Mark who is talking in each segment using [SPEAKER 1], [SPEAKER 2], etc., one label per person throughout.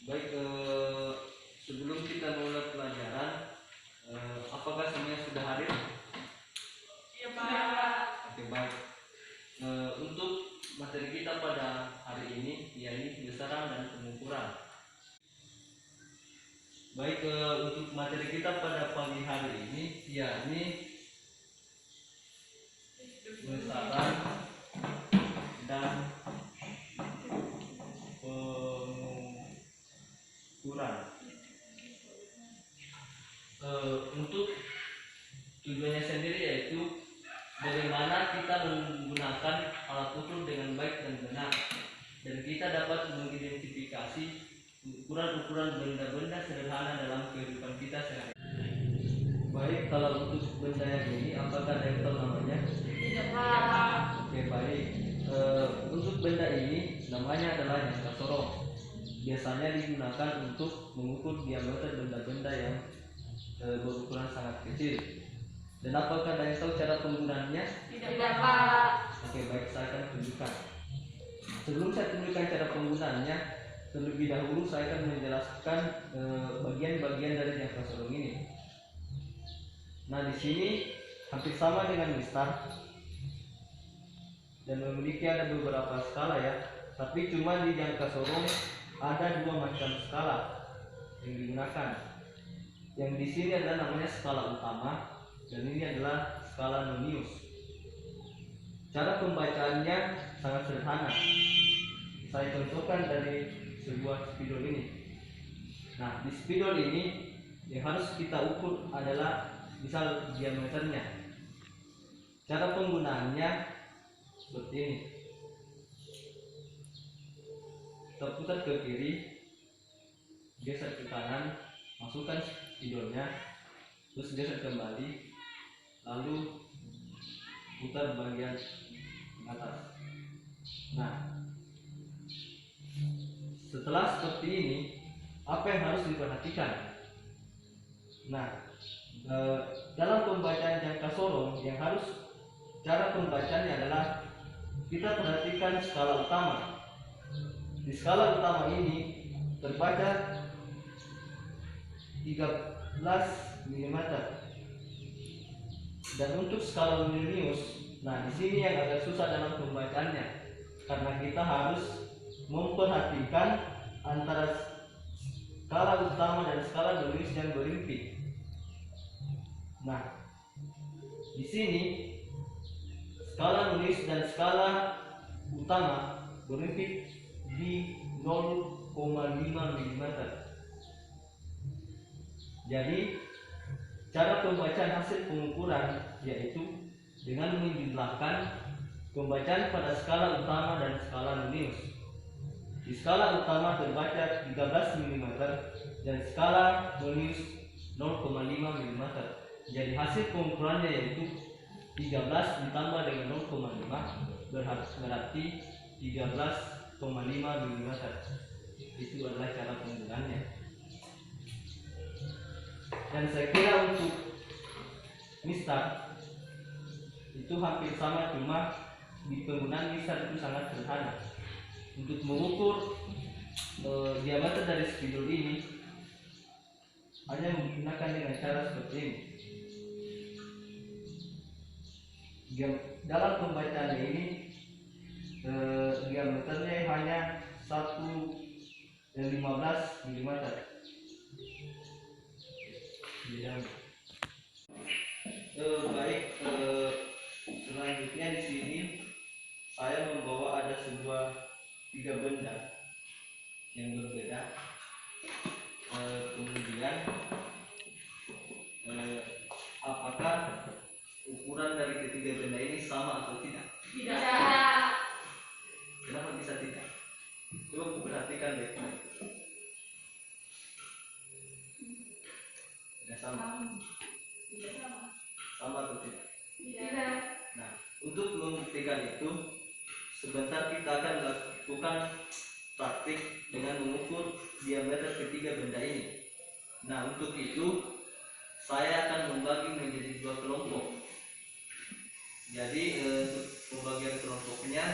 [SPEAKER 1] Baik, sebelum kita mulai pelajaran, apakah semuanya sudah hadir?
[SPEAKER 2] Iya, Pak.
[SPEAKER 1] Oke, baik. Untuk materi kita pada hari ini, yakni besaran dan pengukuran. Baik, untuk materi kita pada pagi hari ini, yakni besaran dan pengukuran. Untuk tujuannya sendiri yaitu bagaimana kita menggunakan alat ukur dengan baik dan benar, dan kita dapat mengidentifikasi ukuran-ukuran benda-benda sederhana dalam kehidupan kita sehari-hari. Baik, kalau untuk benda yang ini, apakah ada yang tahu namanya?
[SPEAKER 2] Tidak, Pak.
[SPEAKER 1] Oke, baik. Untuk benda ini namanya adalah jangka sorong. Biasanya digunakan untuk mengukur diameter benda-benda yang berukuran sangat kecil. Dan apakah ada yang tahu cara penggunaannya?
[SPEAKER 2] Tidak, Pak.
[SPEAKER 1] Oke, baik, saya akan tunjukkan. Sebelum saya tunjukkan cara penggunaannya, terlebih dahulu saya akan menjelaskan bagian-bagian dari jangka sorong ini. Nah, di sini hampir sama dengan mistar dan memiliki ada beberapa skala ya. Tapi cuma di jangka sorong ada dua macam skala yang digunakan. Yang di sini adalah namanya skala utama dan ini adalah skala Nonius. Cara pembacaannya sangat sederhana. Saya contohkan dari sebuah spidol ini. Nah, di spidol ini yang harus kita ukur adalah misal diameternya. Cara penggunaannya seperti ini. Kita putar ke kiri, geser ke kanan, masukkan spidolnya, terus geser kembali, lalu putar bagian atas. Nah, setelah seperti ini, apa yang harus diperhatikan? Nah, dalam pembacaan jangka sorong yang harus cara pembacaannya adalah kita perhatikan skala utama. Di skala utama ini terbaca 13 mm. Dan untuk skala Nonius, nah di sini yang agak susah dalam pembacaannya karena kita harus memperhatikan antara skala utama dan skala Nonius yang berimpit. Nah, di sini skala Nonius dan skala utama berimpit di 0,5 mm. Jadi cara pembacaan hasil pengukuran yaitu dengan menjumlahkan pembacaan pada skala utama dan skala Nonius. Di skala utama terbaca 13 mm dan skala Nonius 0,5 mm. Jadi hasil pengukurannya yaitu 13 ditambah dengan 0,5 berarti 13,5 mm. Itu adalah cara penggunaannya. Dan saya kira untuk mistar itu hampir sama, cuma di penggunaan mistar itu sangat sederhana. Untuk mengukur diameter dari spidol ini hanya menggunakan dengan cara seperti ini. Dalam pembacaan ini diameternya hanya 1,15 mm. Baik, selanjutnya di sini saya membawa ada sebuah 3 benda yang berbeda. Kemudian apakah ukuran dari ketiga benda ini sama atau tidak?
[SPEAKER 2] Tidak.
[SPEAKER 1] Kenapa bisa tidak? Coba perhatikan baik-baik. Tidak sama.
[SPEAKER 2] Tidak sama.
[SPEAKER 1] Sama atau tidak?
[SPEAKER 2] Tidak.
[SPEAKER 1] Nah, untuk membuktikan itu, sebentar kita akan melakukan praktik dengan mengukur diameter ketiga benda ini. Nah, untuk itu saya akan membagi menjadi 2 kelompok. Jadi untuk pembagian kelompoknya,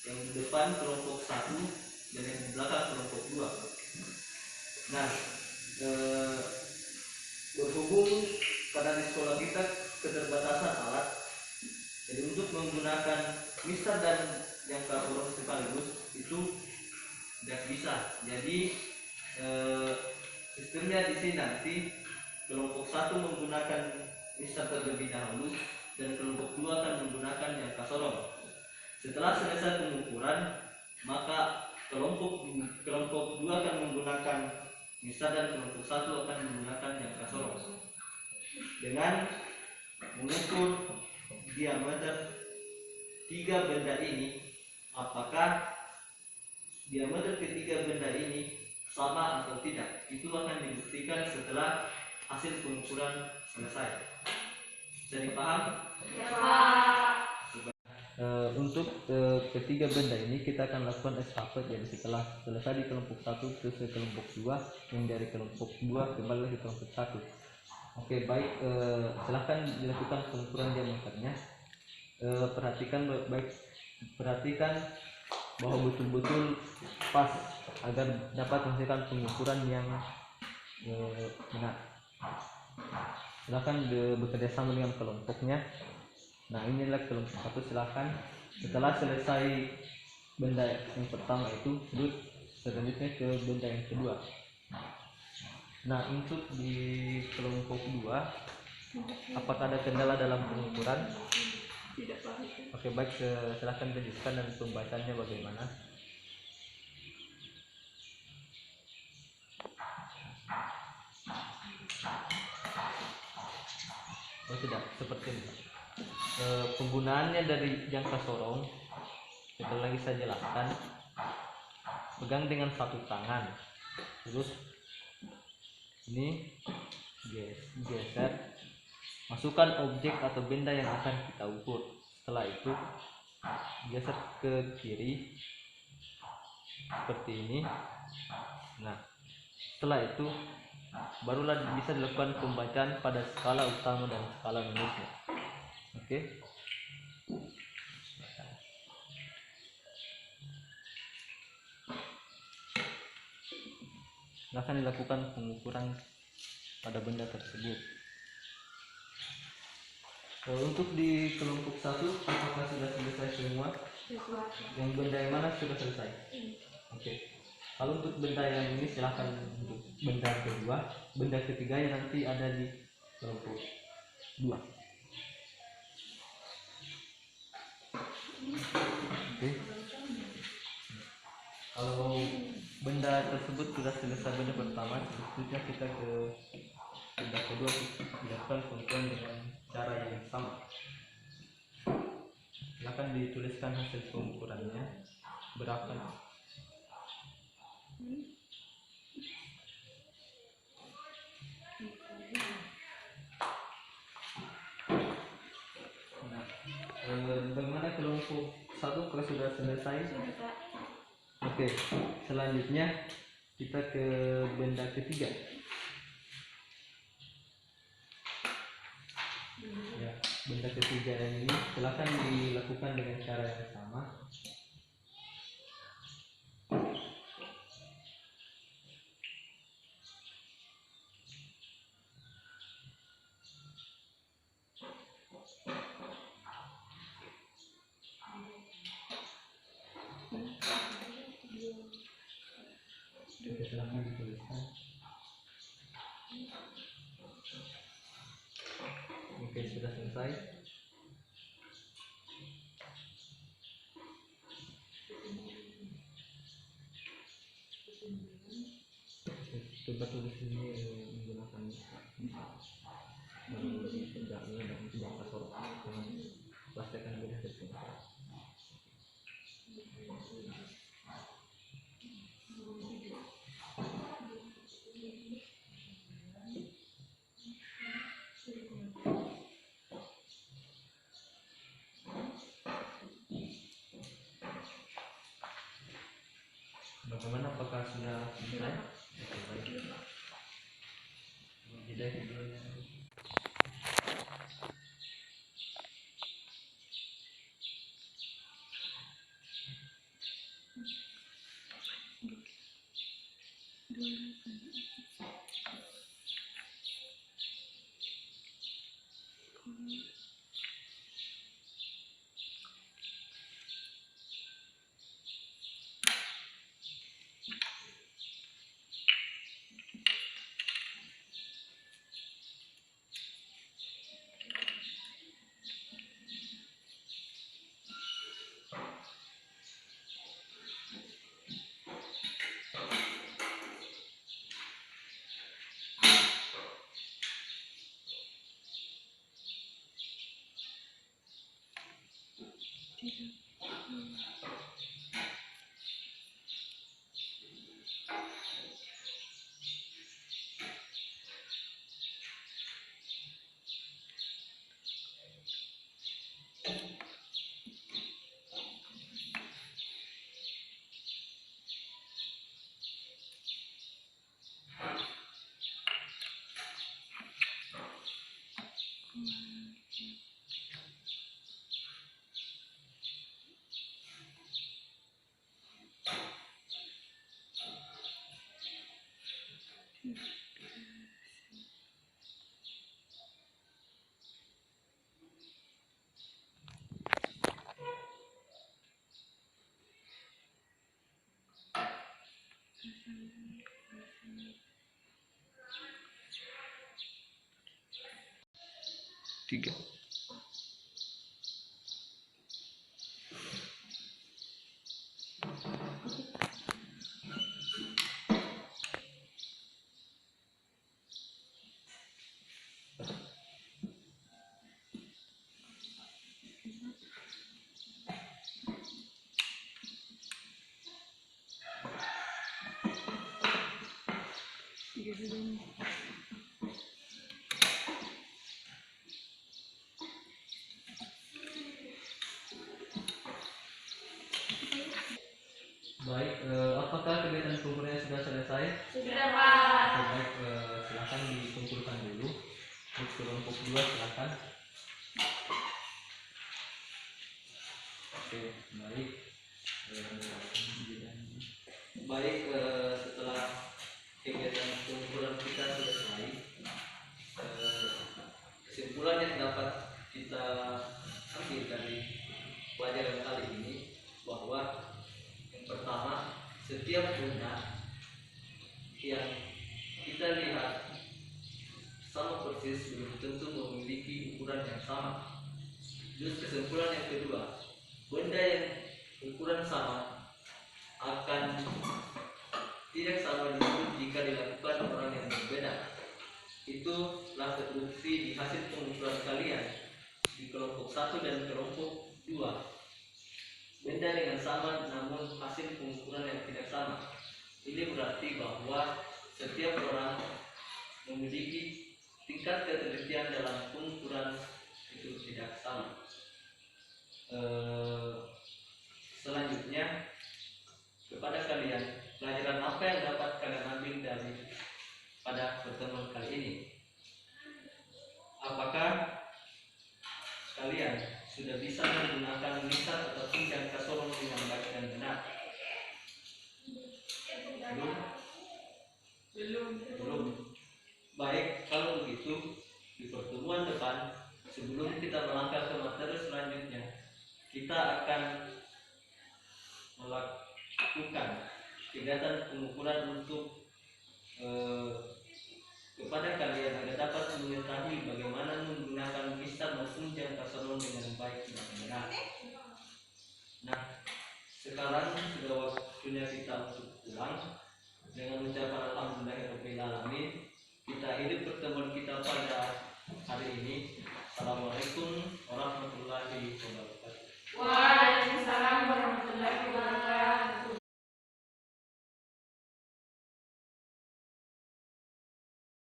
[SPEAKER 1] yang di depan kelompok 1 dan yang di belakang kelompok 2. Nah, eh, berhubung karena di sekolah kita keterbatasan alat, jadi untuk menggunakan mistar dan jangka kurung sekaligus itu tidak bisa. Jadi eh, sistemnya di sini nanti kelompok 1 menggunakan mistar terlebih dahulu dan kelompok 2 akan menggunakan jangka sorong. Setelah selesai pengukuran, maka kelompok 2 akan menggunakan mistar dan kelompok 1 akan menggunakan jangka sorong. Dengan mengukur diameter 3 benda ini, apakah diameter ketiga benda ini sama atau tidak, itu akan dibuktikan setelah hasil pengukuran selesai. Bisa dipaham?
[SPEAKER 2] Ya, Pak.
[SPEAKER 1] Untuk ketiga benda ini kita akan lakukan estafet. Jadi setelah selesai di kelompok 1 terus ke kelompok 2, yang dari kelompok 2 kembali ke kelompok 1. Oke, baik, silahkan dilakukan pengukuran diameternya. Perhatikan bahwa betul-betul pas agar dapat menghasilkan pengukuran yang benar. Silahkan bekerja sama dengan kelompoknya. Nah, inilah kelompok 1. Silahkan setelah selesai benda yang pertama itu sudut, selanjutnya ke benda yang kedua. Nah, untuk di kelompok 2 apakah ada kendala dalam pengukuran?
[SPEAKER 2] Tidak, Pak.
[SPEAKER 1] Oke, baik, silahkan tunjukkan dan pembacaannya bagaimana. Oh tidak, seperti ini. Penggunaannya dari jangka sorong sekali lagi saya jelaskan. Pegang dengan satu tangan, terus ini geser, masukkan objek atau benda yang akan kita ukur. Setelah itu geser ke kiri seperti ini. Nah, setelah itu barulah bisa dilakukan pembacaan pada skala utama dan skala minusnya. Oke. Akan dilakukan pengukuran pada benda tersebut. Untuk di kelompok 1 apakah sudah selesai semua? Yang benda yang mana sudah selesai? Oke. Kalau untuk benda yang ini silahkan untuk benda kedua, benda ketiga yang nanti ada di kelompok 2. Oke. Kalau benda tersebut sudah selesai benda pertama, selanjutnya kita ke benda kedua, dilakukan pengukuran dengan cara yang sama. Silakan dituliskan hasil pengukurannya berapa. Bagaimana kelompok 1 kalau sudah selesai? Oke, selanjutnya kita ke benda ketiga. Ya, benda ketiga yang ini silakan dilakukan dengan cara yang sama. Oke, silakan dituliskan. Oke, sudah selesai. Coba tulis ini menggunakan kerjanya dan jangka sorong dengan pasti akan beda hasil. Bagaimana, apakah sudah selesai? Oke, baik. Jeda videonya. Tiga. Baik, apakah kegiatan pengukurannya sudah selesai?
[SPEAKER 2] Sudah, Pak.
[SPEAKER 1] Oke, baik, silakan dikumpulkan dulu. Untuk kelompok 2 silakan. Oke, baik. Baik, setelah kegiatan pengukuran kita selesai, kesimpulan yang dapat kita ambil dari pelajaran kali ini bahwa yang pertama, setiap benda yang kita lihat sama persis belum tentu memiliki ukuran yang sama. Terus kesimpulan yang kedua, benda yang ukuran sama akan tidak sama disebut jika dilakukan orang yang berbeda. Itulah terbukti di hasil pengukuran kalian di kelompok 1 dan kelompok 2. Benda dengan sama namun hasil pengukuran yang tidak sama. Ini berarti bahwa setiap orang memiliki tingkat ketelitian dalam pengukuran itu tidak sama. Selanjutnya, kepada kalian, pelajaran apa yang dapat kalian ambil dari pada pertemuan kali ini? Apakah kalian sudah bisa menggunakan lisan ataupun jangka sorong dengan baik dan benar? Belum. Baik, kalau begitu di pertemuan depan, sebelum kita melangkah ke materi selanjutnya, kita akan melakukan kegiatan pengukuran untuk kepada kalian agar dapat mengetahui bagaimana menggunakan lisan maupun jangka sorong dengan baik dan benar. Nah, sekarang sudah waktunya kita untuk pulang. Dengan ucapan alhamdulillahirobbilalamin, kita akhiri pertemuan kita pada hari ini. Assalamualaikum warahmatullahi wabarakatuh.